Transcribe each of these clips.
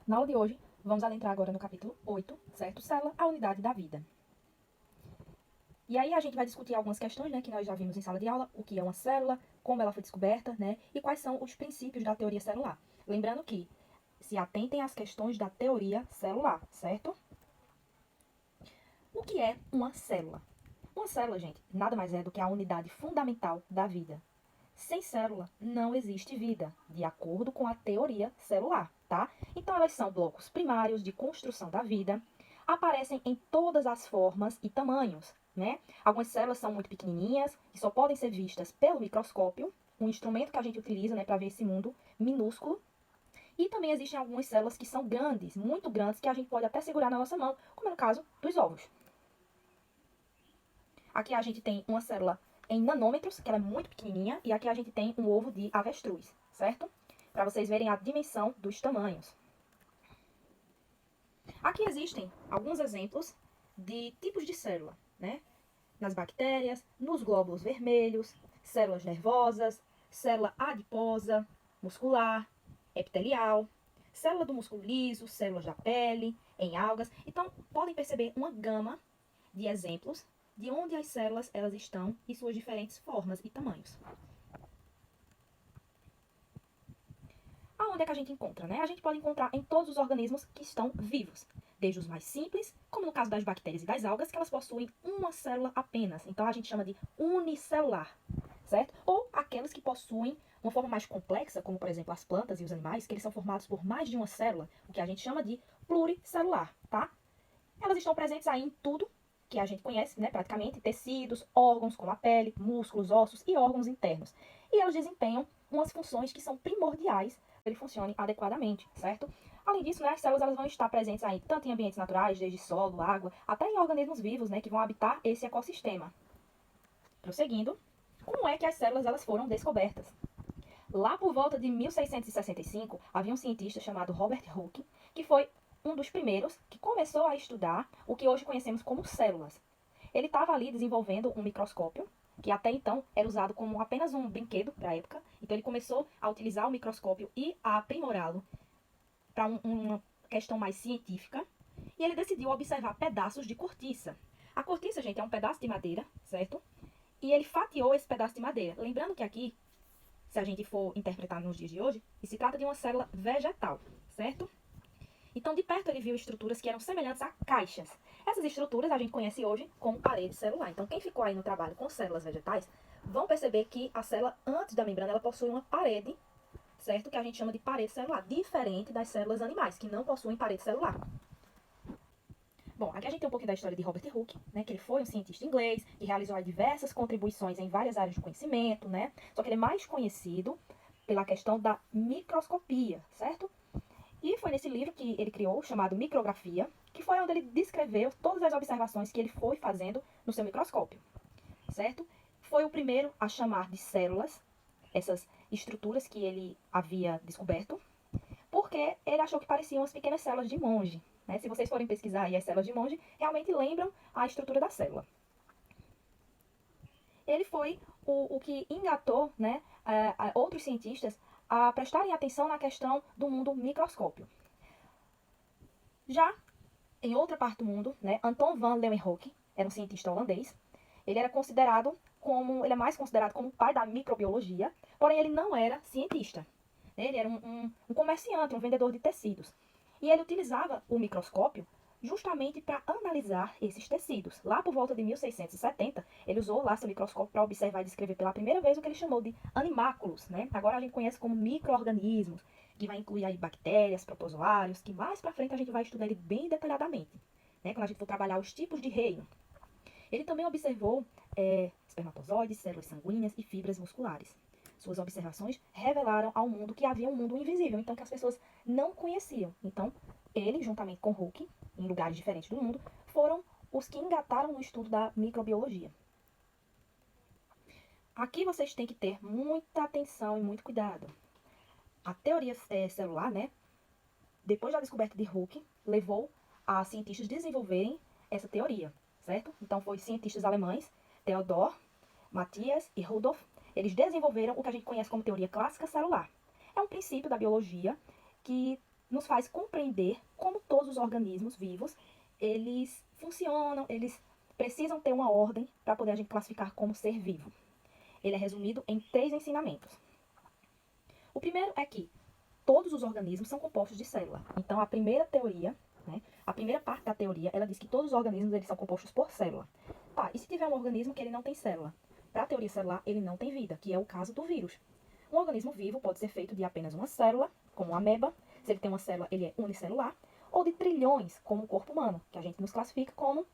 Na aula de hoje, vamos adentrar agora no capítulo 8, certo? Célula, a unidade da vida. E aí a gente vai discutir algumas questões, né, que nós já vimos em sala de aula, o que é uma célula, como ela foi descoberta, né, e quais são os princípios da teoria celular. Lembrando que se atentem às questões da teoria celular, certo? O que é uma célula? Uma célula, gente, nada mais é do que a unidade fundamental da vida. Sem célula, não existe vida, de acordo com a teoria celular, tá? Então, elas são blocos primários de construção da vida, aparecem em todas as formas e tamanhos, né? Algumas células são muito pequenininhas e só podem ser vistas pelo microscópio, um instrumento que a gente utiliza, né, para ver esse mundo minúsculo. E também existem algumas células que são grandes, muito grandes, que a gente pode até segurar na nossa mão, como é no caso dos ovos. Aqui a gente tem uma célula em nanômetros, que ela é muito pequenininha, e aqui a gente tem um ovo de avestruz, certo? Para vocês verem a dimensão dos tamanhos. Aqui existem alguns exemplos de tipos de célula, né? Nas bactérias, nos glóbulos vermelhos, células nervosas, célula adiposa, muscular, epitelial, célula do músculo liso, células da pele, em algas. Então, podem perceber uma gama de exemplos de onde as células elas estão e suas diferentes formas e tamanhos. Aonde é que a gente encontra, né? A gente pode encontrar em todos os organismos que estão vivos, desde os mais simples, como no caso das bactérias e das algas, que elas possuem uma célula apenas. Então a gente chama de unicelular, certo? Ou aquelas que possuem uma forma mais complexa, como por exemplo as plantas e os animais, que eles são formados por mais de uma célula, o que a gente chama de pluricelular, tá? Elas estão presentes aí em tudo que a gente conhece, né, praticamente, tecidos, órgãos como a pele, músculos, ossos e órgãos internos. E elas desempenham umas funções que são primordiais para que ele funcione adequadamente, certo? Além disso, né, as células elas vão estar presentes aí tanto em ambientes naturais, desde solo, água, até em organismos vivos, né, que vão habitar esse ecossistema. Prosseguindo, como é que as células elas foram descobertas? Lá por volta de 1665, havia um cientista chamado Robert Hooke, que foi um dos primeiros que começou a estudar o que hoje conhecemos como células. Ele estava ali desenvolvendo um microscópio, que até então era usado como apenas um brinquedo para a época. Então ele começou a utilizar o microscópio e a aprimorá-lo para uma questão mais científica. E ele decidiu observar pedaços de cortiça. A cortiça, gente, é um pedaço de madeira, certo? E ele fatiou esse pedaço de madeira. Lembrando que aqui, se a gente for interpretar nos dias de hoje, se trata de uma célula vegetal, certo? Então, de perto, ele viu estruturas que eram semelhantes a caixas. Essas estruturas a gente conhece hoje como parede celular. Então, quem ficou aí no trabalho com células vegetais, vão perceber que a célula, antes da membrana, ela possui uma parede, certo? Que a gente chama de parede celular, diferente das células animais, que não possuem parede celular. Bom, aqui a gente tem um pouquinho da história de Robert Hooke, né? Que ele foi um cientista inglês, que realizou diversas contribuições em várias áreas do conhecimento, né? Só que ele é mais conhecido pela questão da microscopia, certo? E foi nesse livro que ele criou, chamado Micrografia, que foi onde ele descreveu todas as observações que ele foi fazendo no seu microscópio, certo? Foi o primeiro a chamar de células essas estruturas que ele havia descoberto, porque ele achou que pareciam as pequenas células de monge, né? Se vocês forem pesquisar aí as células de monge, realmente lembram a estrutura da célula. Ele foi o que engatou, né, outros cientistas a prestarem atenção na questão do mundo microscópio. Já em outra parte do mundo, né, Anton van Leeuwenhoek era um cientista holandês. Ele é mais considerado como o pai da microbiologia, porém ele não era cientista. Ele era um comerciante, um vendedor de tecidos. E ele utilizava o microscópio justamente para analisar esses tecidos. Lá por volta de 1670, ele usou lá seu microscópio para observar e descrever pela primeira vez o que ele chamou de animáculos, né? Agora a gente conhece como micro-organismos, que vai incluir aí bactérias, protozoários, que mais para frente a gente vai estudar ele bem detalhadamente, né? Quando a gente for trabalhar os tipos de reino. Ele também observou espermatozoides, células sanguíneas e fibras musculares. Suas observações revelaram ao mundo que havia um mundo invisível, então que as pessoas não conheciam. Então, ele, juntamente com Hooke, em lugares diferentes do mundo, foram os que engataram no estudo da microbiologia. Aqui vocês têm que ter muita atenção e muito cuidado. A teoria celular, né, depois da descoberta de Hooke, levou a cientistas desenvolverem essa teoria, certo? Então, foi cientistas alemães, Theodor, Matthias e Rudolf, eles desenvolveram o que a gente conhece como teoria clássica celular. É um princípio da biologia que nos faz compreender como todos os organismos vivos, eles funcionam, eles precisam ter uma ordem para poder a gente classificar como ser vivo. Ele é resumido em 3 ensinamentos. O primeiro é que todos os organismos são compostos de célula. Então, a primeira teoria, né, a primeira parte da teoria, ela diz que todos os organismos eles são compostos por célula. Tá, e se tiver um organismo que ele não tem célula? Para a teoria celular, ele não tem vida, que é o caso do vírus. Um organismo vivo pode ser feito de apenas uma célula, como uma ameba. Se ele tem uma célula, ele é unicelular. Ou de trilhões, como o corpo humano, que a gente nos classifica como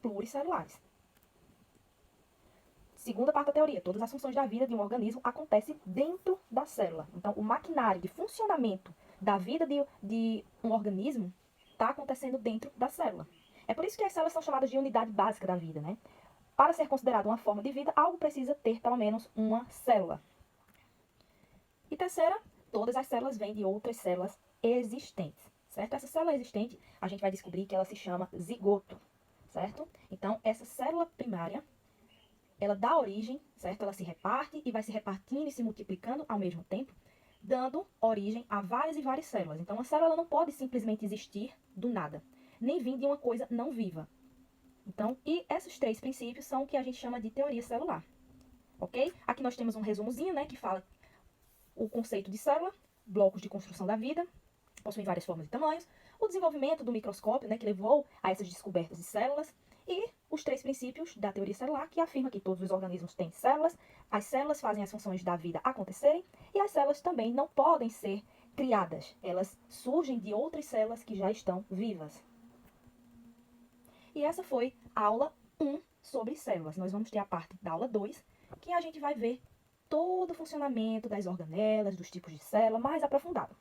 pluricelulares. Segunda parte da teoria, todas as funções da vida de um organismo acontecem dentro da célula. Então, o maquinário de funcionamento da vida de um organismo está acontecendo dentro da célula. É por isso que as células são chamadas de unidade básica da vida, né? Para ser considerado uma forma de vida, algo precisa ter pelo menos uma célula. E terceira, todas as células vêm de outras células existentes, certo? Essa célula existente, a gente vai descobrir que ela se chama zigoto, certo? Então, essa célula primária, ela dá origem, certo? Ela se reparte e vai se repartindo e se multiplicando ao mesmo tempo, dando origem a várias e várias células. Então, a célula não pode simplesmente existir do nada, nem vir de uma coisa não viva. Então, e esses 3 princípios são o que a gente chama de teoria celular, ok? Aqui nós temos um resumozinho, né, que fala o conceito de célula, blocos de construção da vida, possuem várias formas e tamanhos, o desenvolvimento do microscópio, né, que levou a essas descobertas de células, e os 3 princípios da teoria celular, que afirma que todos os organismos têm células, as células fazem as funções da vida acontecerem, e as células também não podem ser criadas, elas surgem de outras células que já estão vivas. E essa foi a aula 1 sobre células. Nós vamos ter a parte da aula 2, que a gente vai ver todo o funcionamento das organelas, dos tipos de célula, mais aprofundado.